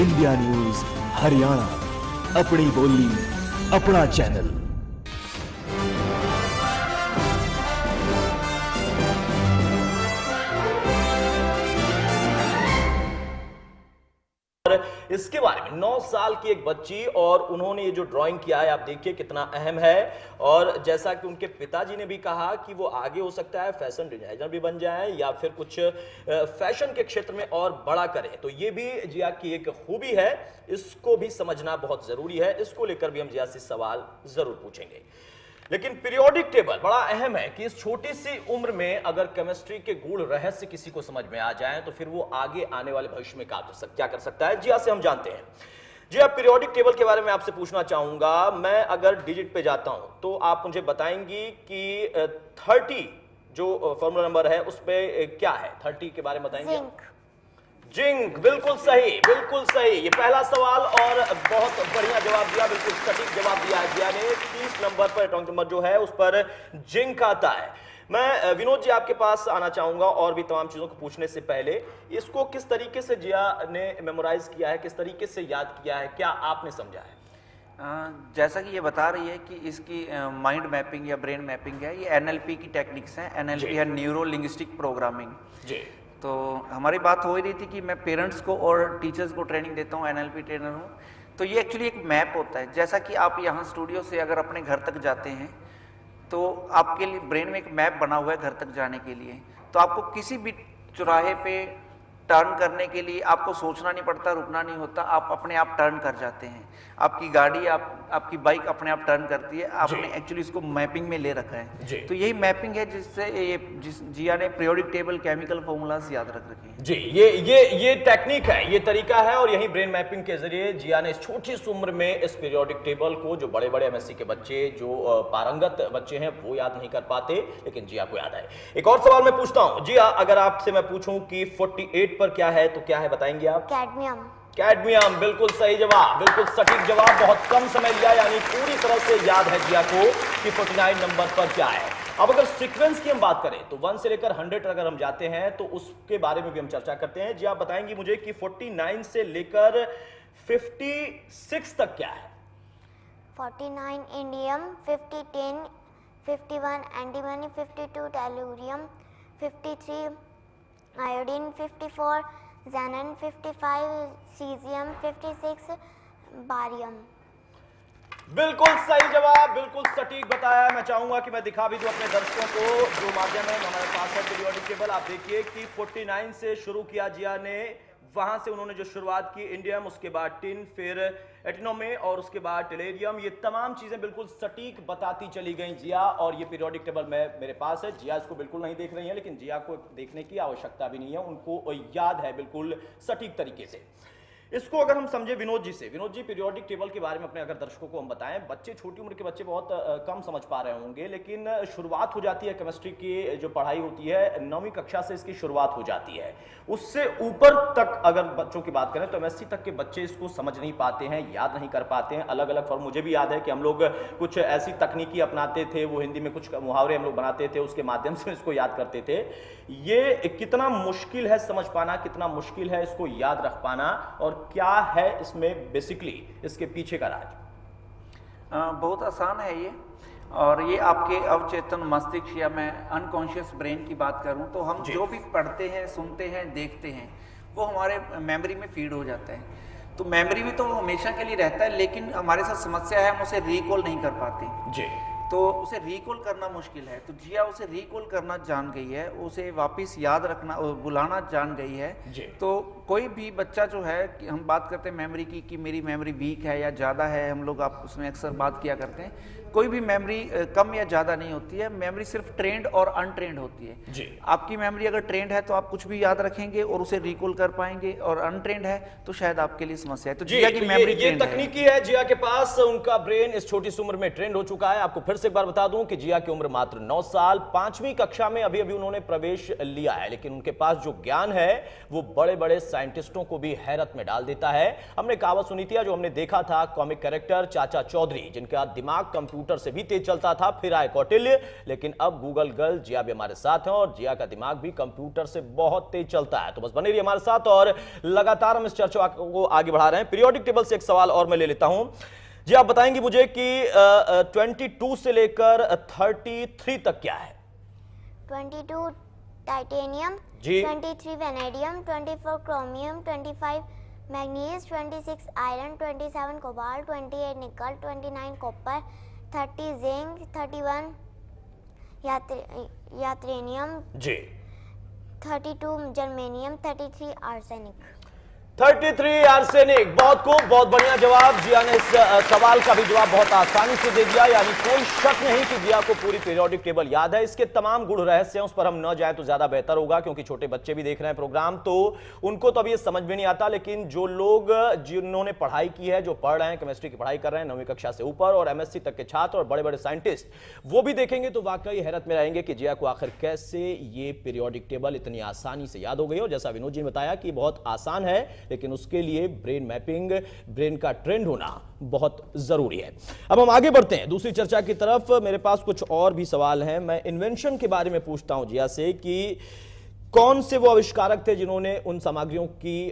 India news Haryana, अपनी बोली अपना चैनल। इसके बारे में 9 साल की एक बच्ची और उन्होंने ये जो ड्राइंग किया है आप देखिए कितना अहम है। और जैसा कि उनके पिताजी ने भी कहा कि वो आगे हो सकता है फैशन डिजाइनर भी बन जाए या फिर कुछ फैशन के क्षेत्र में और बड़ा करें, तो ये भी जिया की एक खूबी है, इसको भी समझना बहुत जरूरी है। इसको लेकर भी हम जिया से सवाल जरूर पूछेंगे। लेकिन पीरियोडिक टेबल बड़ा अहम है कि इस छोटी सी उम्र में अगर केमिस्ट्री के गूढ़ रहस्य किसी को समझ में आ जाए तो फिर वो आगे आने वाले भविष्य में क्या कर सकता है। जिया से हम जानते हैं। जिया, पीरियोडिक टेबल के बारे में आपसे पूछना चाहूंगा। मैं अगर डिजिट पे जाता हूं तो आप मुझे बताएंगी कि 30 जो फॉर्मूला नंबर है उस पे क्या है? 30 के बारे में बताएंगे? जिंक, बिल्कुल सही, बिल्कुल सही। ये पहला सवाल और बहुत बढ़िया जवाब दिया, बिल्कुल सटीक जवाब दिया है जिया ने। 30 नंबर पर एटॉमिक नंबर जो है उस पर जिंक आता है। मैं विनोद जी आपके पास आना चाहूंगा और भी तमाम चीजों को पूछने से पहले, इसको किस तरीके से जिया ने मेमोराइज किया है, किस तरीके से याद किया है, क्या आपने समझा है? जैसा कि ये बता रही है कि इसकी माइंड मैपिंग या ब्रेन मैपिंग है, ये एनएलपी की टेक्निक्स हैं। एनएलपी है न्यूरो लिंग्विस्टिक प्रोग्रामिंग जी। तो हमारी बात हो ही रही थी कि मैं पेरेंट्स को और टीचर्स को ट्रेनिंग देता हूँ, एनएलपी ट्रेनर हूँ। तो ये एक्चुअली एक मैप होता है। जैसा कि आप यहाँ स्टूडियो से अगर अपने घर तक जाते हैं तो आपके लिए ब्रेन में एक मैप बना हुआ है घर तक जाने के लिए। तो आपको किसी भी चौराहे पे टर्न करने के लिए आपको सोचना नहीं पड़ता, रुकना नहीं होता, आप अपने आप टर्न कर जाते हैं। आपकी गाड़ी, आपकी बाइक अपने आप टर्न करती है। आपने एक्चुअली इसको मैपिंग में ले रखा है। तो यही मैपिंग है जिससे जिया ने पीरियोडिक टेबल केमिकल फॉर्मूलाज याद रख रखे हैं। जी, ये टेक्निक है, ये तरीका है और यही ब्रेन मैपिंग के जरिए जिया ने इस छोटी सी उम्र में इस पीरियोडिक टेबल को, जो बड़े बड़े एमएससी के बच्चे, जो पारंगत बच्चे हैं वो याद नहीं कर पाते, लेकिन जिया को याद है। एक और सवाल मैं पूछता हूं जिया, अगर आपसे मैं पूछूं कि 48 पर क्या है तो क्या है, बताएंगे आप? कैडमियम। कैडमियम, बिल्कुल सही जवाब, बिल्कुल सटीक जवाब। बहुत कम समय लिया, यानी पूरी तरह से याद है जिया को कि 49 नंबर पर क्या है। अब अगर सीक्वेंस की हम बात करें तो 1 से लेकर 100 अगर हम जाते हैं तो उसके बारे में भी हम चर्चा करते हैं। जी आप बताएंगी मुझे कि 49 से लेकर 56 तक क्या है? 49 indium, 50 tin, 51 antimony, 52 tellurium, 53 iodine, 54 ज़ैनन, 55 caesium, 56 बारियम। बिल्कुल सही जवाब, बिल्कुल सटीक बताया। मैं चाहूंगा कि मैं दिखा भी दूं अपने दर्शकों को जो माध्यम है हमारे पास है पीरियोडिक टेबल। आप देखिए कि 49 से शुरू किया जिया ने, वहां से उन्होंने जो शुरुआत की इंडियम, उसके बाद टिन, फिर एटनोमे और उसके बाद टेलेरियम, ये तमाम चीजें बिल्कुल सटीक बताती चली गई जिया। और ये पीरियोडिक टेबल मेरे पास है। जिया इसको बिल्कुल नहीं देख रही है, लेकिन जिया को देखने की आवश्यकता भी नहीं है, उनको याद है बिल्कुल सटीक तरीके से। इसको अगर हम समझे विनोद जी से, विनोद जी पीरियोडिक टेबल के बारे में अपने अगर दर्शकों को हम बताएं, बच्चे, छोटी उम्र के बच्चे बहुत कम समझ पा रहे होंगे, लेकिन शुरुआत हो जाती है केमिस्ट्री की जो पढ़ाई होती है 9वीं कक्षा से इसकी शुरुआत हो जाती है। उससे ऊपर तक अगर बच्चों की बात करें तो एमएससी तक के बच्चे इसको समझ नहीं पाते हैं, याद नहीं कर पाते हैं। अलग अलग फॉर्म, मुझे भी याद है कि हम लोग कुछ ऐसी तकनीकी अपनाते थे, वो हिंदी में कुछ मुहावरे हम लोग बनाते थे, उसके माध्यम से इसको याद करते थे। ये कितना मुश्किल है समझ पाना, कितना मुश्किल है इसको याद रख पाना, और क्या है इसमें बेसिकली इसके पीछे का राज? बहुत आसान है ये। और ये आपके अवचेतन मस्तिष्क या मैं अनकॉन्शियस ब्रेन की बात करूं तो हम जो भी पढ़ते हैं, सुनते हैं, देखते हैं वो हमारे मेमोरी में फीड हो जाता है। तो मेमोरी में तो हमेशा के लिए रहता है, लेकिन हमारे साथ समस्या है, हम उसे रिकॉल नहीं कर पाते जी। तो उसे रिकॉल करना मुश्किल है। तो जिया उसे रिकॉल करना जान गई है, उसे वापस याद रखना, बुलाना जान गई है। तो कोई भी बच्चा जो है कि हम बात करते हैं मेमोरी की कि मेरी मेमोरी वीक है या ज़्यादा है, हम लोग आप उसमें अक्सर बात किया करते हैं। कोई भी मेमोरी कम या ज़्यादा नहीं होती है, मेमोरी सिर्फ ट्रेंड और अनट्रेंड होती है जी। आपकी मेमोरी अगर ट्रेंड है तो आप कुछ भी याद रखेंगे और उसे रिकॉल कर पाएंगे, और अनट्रेंड है तो शायद आपके लिए समस्या है। तो जिया की मेमोरी ये तकनीकी है जिया के पास, उनका ब्रेन इस छोटी सी उम्र में ट्रेंड हो चुका है। आपको फिर से एक बार बता दूं कि जिया की उम्र मात्र 9 साल, 5वीं कक्षा में अभी उन्होंने प्रवेश लिया है, लेकिन उनके पास जो ज्ञान है वो बड़े बड़े साइंटिस्टों को भी हैरत में डाल देता है। हमने कहावत सुनी थी, जो हमने देखा था कॉमिक कैरेक्टर चाचा चौधरी, जिनका दिमाग कंप्यूटर कंप्यूटर से भी तेज चलता था, फिर आए कौटिल्य, लेकिन अब गूगल गर्ल जिया भी हमारे साथ हैं और जिया का दिमाग भी कंप्यूटर से बहुत तेज चलता है। तो बस बने रहिए हमारे साथ और लगातार हम इस चर्चा को आगे बढ़ा रहे हैं। पीरियोडिक टेबल से एक सवाल और मैं ले लेता हूं जी, आप बताएंगे मुझे कि 22 से लेकर 33 तक क्या है? 22 टाइटेनियम, जी। 23 vanadium, 24 chromium, 25 manganese, 26 iron, 27 cobalt, 28 निकल, 29 कॉपर, 30 जिंक, 31 यात्रेनियम, जी। 32 जर्मेनियम, 33 आर्सेनिक। 33 आर्सेनिक। बहुत खूब, बहुत बढ़िया जवाब। जिया ने इस सवाल का भी जवाब बहुत आसानी से दे दिया, यानी कोई शक नहीं कि जिया को पूरी पीरियोडिक टेबल याद है। इसके तमाम गुण रहस्य हैं, उस पर हम न जाए तो ज्यादा बेहतर होगा, क्योंकि छोटे बच्चे भी देख रहे हैं प्रोग्राम, तो उनको तो अभी ये समझ में नहीं आता। लेकिन जो लोग जिन्होंने पढ़ाई की है, जो पढ़ रहे हैं, केमिस्ट्री की पढ़ाई कर रहे हैं 9वीं कक्षा से ऊपर और MSc तक के छात्र और बड़े बड़े साइंटिस्ट, वो भी देखेंगे तो वाकई हैरत में रहेंगे कि जिया को आखिर कैसे ये पीरियोडिक टेबल इतनी आसानी से याद हो गई। और जैसा विनोद जी ने बताया कि बहुत आसान है, लेकिन उसके लिए ब्रेन मैपिंग, ब्रेन का ट्रेंड होना बहुत जरूरी है। अब हम आगे बढ़ते हैं दूसरी चर्चा की तरफ। मेरे पास कुछ और भी सवाल हैं। मैं इन्वेंशन के बारे में पूछता हूं जिया से कि कौन से वो आविष्कारक थे जिन्होंने उन सामग्रियों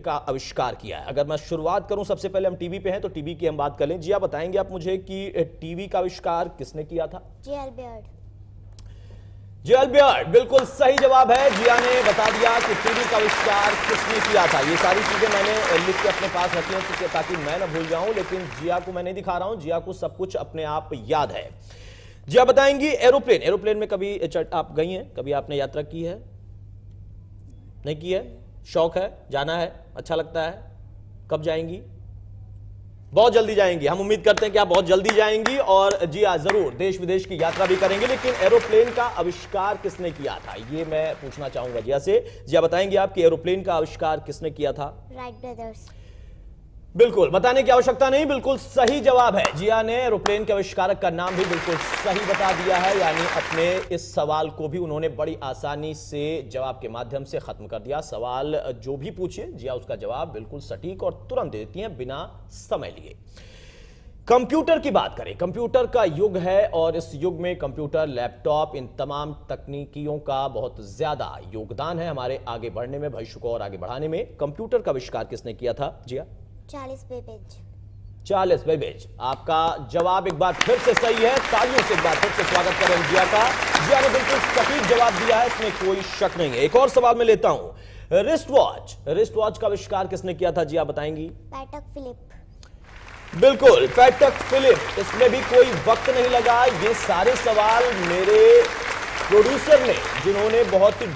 का आविष्कार किया है। अगर मैं शुरुआत करूं, सबसे पहले हम टीवी पे हैं तो टीवी की हम बात कर लें। जिया बताएंगे आप मुझे कि टीवी का आविष्कार किसने किया था? जी अल्बर्ट। जी अल्बर्ट, बिल्कुल सही जवाब है। जिया ने बता दिया कि टीवी का आविष्कार किसने किया था। ये सारी चीजें मैंने लिख के अपने पास रखी हैं ताकि मैं ना भूल जाऊं, लेकिन जिया को मैं नहीं दिखा रहा हूं, जिया को सब कुछ अपने आप याद है। जिया बताएंगी एरोप्लेन, एरोप्लेन में कभी आप गई हैं, कभी आपने यात्रा की है? नहीं की है? शौक है, जाना है, अच्छा लगता है? कब जाएंगी? बहुत जल्दी जाएंगी। हम उम्मीद करते हैं कि आप बहुत जल्दी जाएंगी और जी हाँ, जरूर देश विदेश की यात्रा भी करेंगे। लेकिन एरोप्लेन का आविष्कार किसने किया था, ये मैं पूछना चाहूंगा जिया से। जिया बताएंगे आप कि एरोप्लेन का आविष्कार किसने किया था? Wright brothers. बिल्कुल, बताने की आवश्यकता नहीं, बिल्कुल सही जवाब है। जिया ने एरोप्लेन के आविष्कारक का नाम भी बिल्कुल सही बता दिया है, यानी अपने इस सवाल को भी उन्होंने बड़ी आसानी से जवाब के माध्यम से खत्म कर दिया। सवाल जो भी पूछिए जिया उसका जवाब बिल्कुल सटीक और तुरंत दे देती हैं बिना समय लिए। कंप्यूटर की बात करें, कंप्यूटर का युग है और इस युग में कंप्यूटर, लैपटॉप, इन तमाम तकनीकियों का बहुत ज्यादा योगदान है हमारे आगे बढ़ने में, भविष्य को और आगे बढ़ाने में। कंप्यूटर का आविष्कार किसने किया था Jiya? Charles Babbage. Charles Babbage. आपका जवाब एक बार फिर से सही है। तालियों से एक बार फिर से स्वागत करें जिया का। जिया ने बिल्कुल सटीक जवाब दिया है, इसमें कोई शक नहीं है। एक और सवाल मैं लेता हूं। रिस्ट वॉच, रिस्ट वॉच का आविष्कार किसने किया था जिया बताएंगी? पैटक फिलिप। बिल्कुल, पैटक फिलिप। इसमें भी कोई वक्त नहीं लगा। ये सारे सवाल मेरे प्रोड्यूसर ने, जिन्होंने बहुत ही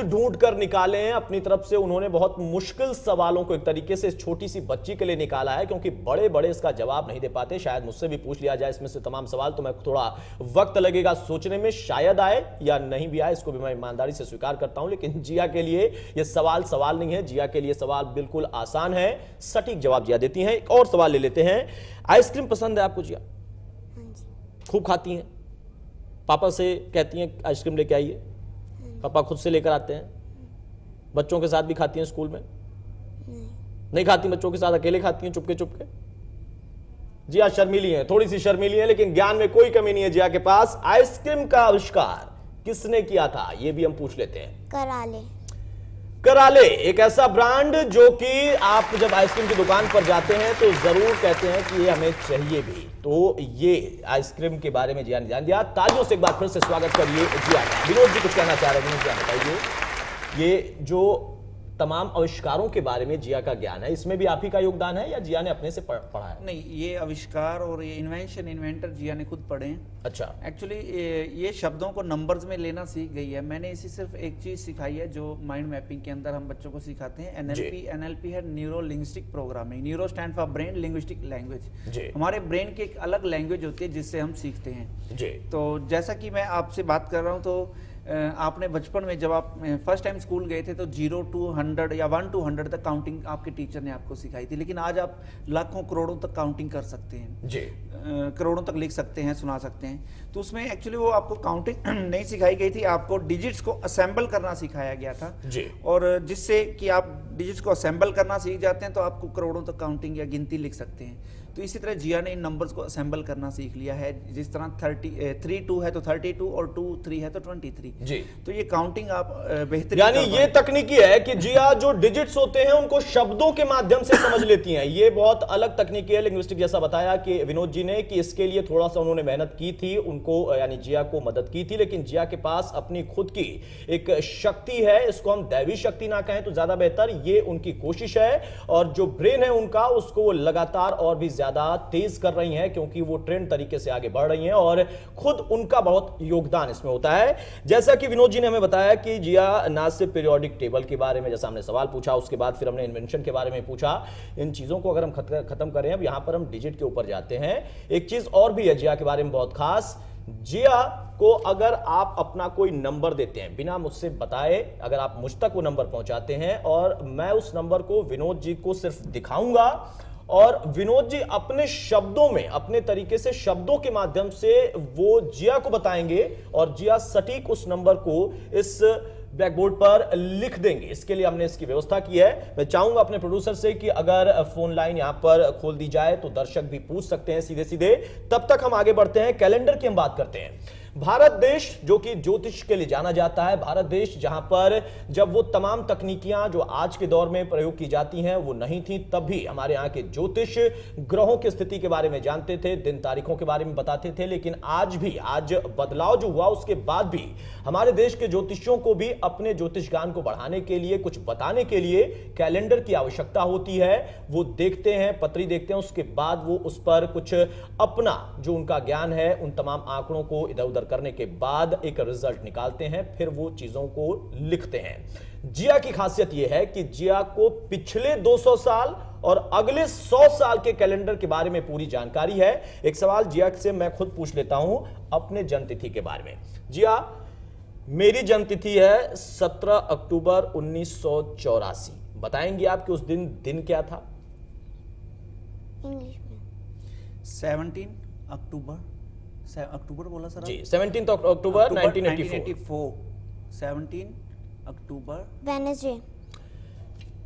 ढूंढ कर निकाले हैं अपनी तरफ से, उन्होंने बहुत मुश्किल सवालों को एक तरीके से इस छोटी सी बच्ची के लिए निकाला है, क्योंकि बड़े बड़े इसका जवाब नहीं दे पाते। शायद मुझसे भी पूछ लिया जाए इसमें से तमाम सवाल तो मैं थोड़ा वक्त लगेगा सोचने में, शायद आए या नहीं भी आए, इसको भी मैं ईमानदारी से स्वीकार करता हूं। लेकिन जिया के लिए यह सवाल नहीं है, जिया के लिए सवाल बिल्कुल आसान है, सटीक जवाब जिया देती हैं। एक और सवाल ले लेते हैं। आइसक्रीम पसंद है आपको जिया? खूब खाती हैं? पापा से कहती हैं आइसक्रीम लेके आइए? पापा खुद से लेकर आते हैं? बच्चों के साथ भी खाती हैं स्कूल में? नहीं खाती बच्चों के साथ, अकेले खाती हैं चुपके चुपके? जिया शर्मीली हैं, थोड़ी सी शर्मीली हैं, लेकिन ज्ञान में कोई कमी नहीं है जिया के पास। आइसक्रीम का आविष्कार किसने किया था, ये भी हम पूछ लेते हैं। कराले। कराले, एक ऐसा ब्रांड जो कि आप जब आइसक्रीम की दुकान पर जाते हैं तो जरूर कहते हैं कि ये हमें चाहिए भी। तो ये आइसक्रीम के बारे में जिया ने जान दिया। तालियों से एक बार फिर से स्वागत करिए जिया का। विनोद जी कुछ कहना चाह रहे हैं, जिया बताइए। ये जो तमाम आविष्कारों के बारे में जिया का ज्ञान है, इसमें भी आप ही का योगदान है या जिया ने अपने से पढ़ा है? नहीं, ये आविष्कार और ये इन्वेंटर जिया ने खुद पढ़े हैं। अच्छा। एक्चुअली ये शब्दों को नंबर्स में लेना सीख गई है। मैंने इसी सिर्फ एक चीज सिखाई है जो माइंड मैपिंग के अंदर हम बच्चों को सिखाते हैं। एनएलपी है neuro linguistic programming. Neuro stand for brain, linguistic language. हमारे ब्रेन की एक अलग लैंग्वेज होती है जिससे हम सीखते हैं जी। तो जैसा कि मैं आपसे बात कर रहा हूँ, तो आपने बचपन में जब आप फर्स्ट टाइम स्कूल गए थे तो 0 to 100 या 1 to 100 तक काउंटिंग आपके टीचर ने आपको सिखाई थी, लेकिन आज आप लाखों करोड़ों तक काउंटिंग कर सकते हैं जी। करोड़ों तक लिख सकते हैं, सुना सकते हैं। तो उसमें एक्चुअली वो आपको काउंटिंग नहीं सिखाई गई थी, आपको डिजिट्स को असेंबल करना सिखाया गया था जी। और जिससे कि आप डिजिट्स को असेंबल करना सीख जाते हैं तो आपको करोड़ों तक काउंटिंग या गिनती लिख सकते हैं। तो इसी तरह जिया ने इन नंबर्स को असेंबल करना सीख लिया है। जिस तरह 32 है तो 32 और 23 है तो 23 जी। तो ये काउंटिंग आप बेहतर, यानी ये तकनीकी है कि जिया जो डिजिट्स होते हैं उनको शब्दों के माध्यम से समझ लेती हैं। ये बहुत अलग तकनीकी है लिंग्विस्टिक, जैसा बताया कि विनोद जी ने कि इसके लिए थोड़ा सा उन्होंने मेहनत की थी, उनको यानी जिया को मदद की थी, लेकिन जिया के पास अपनी खुद की एक शक्ति है, इसको हम दैवी शक्ति ना कहें तो ज्यादा बेहतर, ये उनकी कोशिश है और जो ब्रेन है उनका उसको वो लगातार और भी ज्यादा तेज कर रही हैं क्योंकि वो ट्रेंड तरीके से आगे बढ़ रही हैं और खुद उनका बहुत योगदान इसमें होता है। जैसा कि विनोद जी ने हमें बताया कि जिया ना सिर्फ पीरियोडिक टेबल के बारे में जैसा हमने सवाल पूछा, उसके बाद फिर हमने इन्वेंशन के बारे में पूछा, इन चीजों को अगर हम खत्म करें, अब यहां पर हम डिजिट के ऊपर जाते हैं। एक चीज और भी है जिया के बारे में बहुत खास, जिया को अगर आप अपना कोई नंबर देते हैं बिना मुझसे बताए, अगर आप मुझ तक वो नंबर पहुंचाते हैं और मैं उस नंबर को विनोद जी को सिर्फ दिखाऊंगा और विनोद जी अपने शब्दों में, अपने तरीके से शब्दों के माध्यम से वो जिया को बताएंगे और जिया सटीक उस नंबर को इस ब्लैक बोर्ड पर लिख देंगे। इसके लिए हमने इसकी व्यवस्था की है। मैं चाहूंगा अपने प्रोड्यूसर से कि अगर फोन लाइन यहां पर खोल दी जाए तो दर्शक भी पूछ सकते हैं सीधे सीधे। तब तक हम आगे बढ़ते हैं, कैलेंडर की हम बात करते हैं। भारत देश जो कि ज्योतिष के लिए जाना जाता है, भारत देश जहां पर जब वो तमाम तकनीकियां जो आज के दौर में प्रयोग की जाती हैं वो नहीं थी, तब भी हमारे यहां के ज्योतिष ग्रहों की स्थिति के बारे में जानते थे, दिन तारीखों के बारे में बताते थे। लेकिन आज बदलाव जो हुआ उसके बाद भी हमारे देश के ज्योतिषियों को भी अपने ज्योतिष ज्ञान को बढ़ाने के लिए, कुछ बताने के लिए कैलेंडर की आवश्यकता होती है। वो देखते हैं, पत्री देखते हैं, उसके बाद वो उस पर कुछ अपना जो उनका ज्ञान है उन तमाम आंकड़ों को इधर उधर करने के बाद एक रिजल्ट निकालते हैं, फिर वो चीजों को लिखते हैं। जिया की खासियत यह है कि जिया को पिछले 200 साल और अगले 100 साल के कैलेंडर के बारे में पूरी जानकारी है। एक सवाल जिया से मैं खुद पूछ लेता हूं अपने जन्मतिथि के बारे में। जिया, मेरी जन्मतिथि है 17 अक्टूबर 1984। बताएंगे आप कि उस दिन क्या था? इंग्लिश में 17 अक्टूबर बोला सर जी, 17 अक्टूबर 1984। 17 अक्टूबर वेडनेसडे।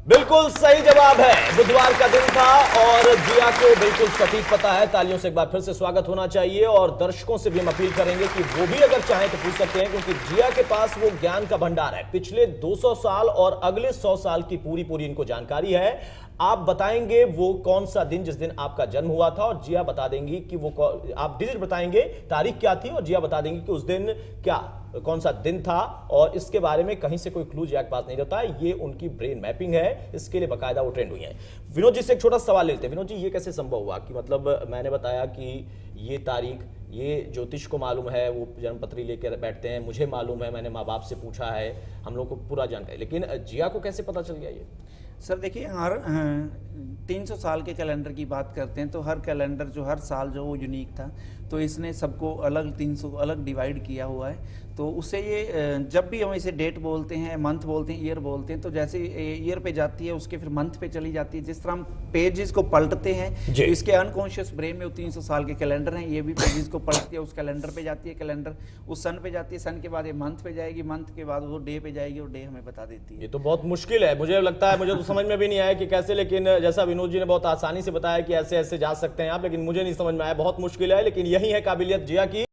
बिल्कुल सही जवाब है, बुधवार का दिन था और जिया को बिल्कुल सटीक पता है। तालियों से एक बार फिर से स्वागत होना चाहिए और दर्शकों से भी हम अपील करेंगे कि वो भी अगर चाहें तो पूछ सकते हैं क्योंकि जिया के पास वो ज्ञान का भंडार है। पिछले 200 साल और अगले 100 साल की पूरी इनको जानकारी है। आप बताएंगे वो कौन सा दिन जिस दिन आपका जन्म हुआ था और जिया बता देंगी कि वो, आप डिजिट बताएंगे तारीख क्या थी और जिया बता देंगी कि उस दिन कौन सा दिन था। और इसके बारे में कहीं से कोई क्लू जिया के पास नहीं रहता है, ये उनकी ब्रेन मैपिंग है, इसके लिए बाकायदा वो ट्रेंड हुई है। विनोद जी से एक छोटा सवाल लेते हैं। विनोद जी, ये कैसे संभव हुआ कि मतलब मैंने बताया कि ये तारीख, ये ज्योतिष को मालूम है, वो जन्मपत्री लेकर बैठते हैं, मुझे मालूम है, मैंने माँ बाप से पूछा है, हम लोग को पूरा जानकारी, लेकिन जिया को कैसे पता चल गया ये? सर देखिए, हर 300 साल के कैलेंडर की बात करते हैं तो हर कैलेंडर जो हर साल जो वो यूनिक था, तो इसने सबको अलग 300 अलग डिवाइड किया हुआ है। तो उससे ये जब भी हम इसे डेट बोलते हैं, मंथ बोलते हैं, ईयर बोलते हैं, तो जैसे ईयर पे जाती है उसके फिर मंथ पे चली जाती है। जिस तरह हम पेजेस को पलटते हैं तो इसके अनकॉन्शियस ब्रेन में 300 साल के कैलेंडर हैं, ये भी पेजेस को पलटती है, उस कैलेंडर पे जाती है, कैलेंडर उस सन पे जाती है, सन के बाद ये मंथ पे जाएगी, मंथ के बाद वो डे पे जाएगी और डे हमें बता देती है। ये तो बहुत मुश्किल है, मुझे लगता है, मुझे तो समझ में भी नहीं आया कि कैसे, लेकिन जैसा विनोद जी ने बहुत आसानी से बताया कि ऐसे ऐसे जा सकते हैं आप, लेकिन मुझे नहीं समझ में आया, बहुत मुश्किल है। लेकिन यही है काबिलियत जिया की।